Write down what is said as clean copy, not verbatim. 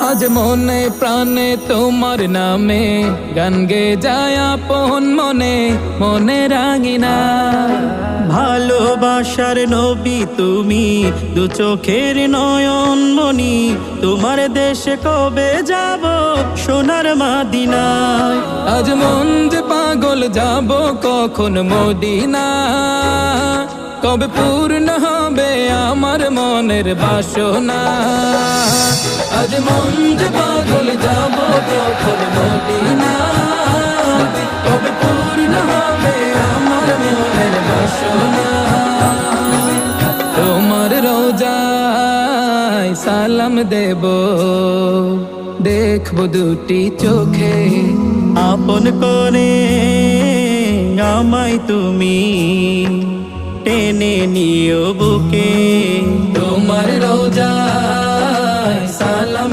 আজ মনে প্রাণে তোমার নামে গান গে যায় আপন মনে মনে রাঙিনা। ভালোবাসার নবী তুমি, দু চোখের নয়ন মনি, তোমার দেশে কবে যাব সোনার মাদিনায়। আজ মন যে পাগল যাব কখন মদিনা, কবে পূর্ণ হবে আমার মনের বাসনা। আজ মন যে পাগল যাব কখন মদিনা, কবে পূর্ণ হবে আমার মনের বাসনা। তোমার রোজায় সালাম দেব, দেখবো দুটি চোখে, আপন করে আমায় তুমি টেনে নিও বুকে। তোমার রোজায় সালাম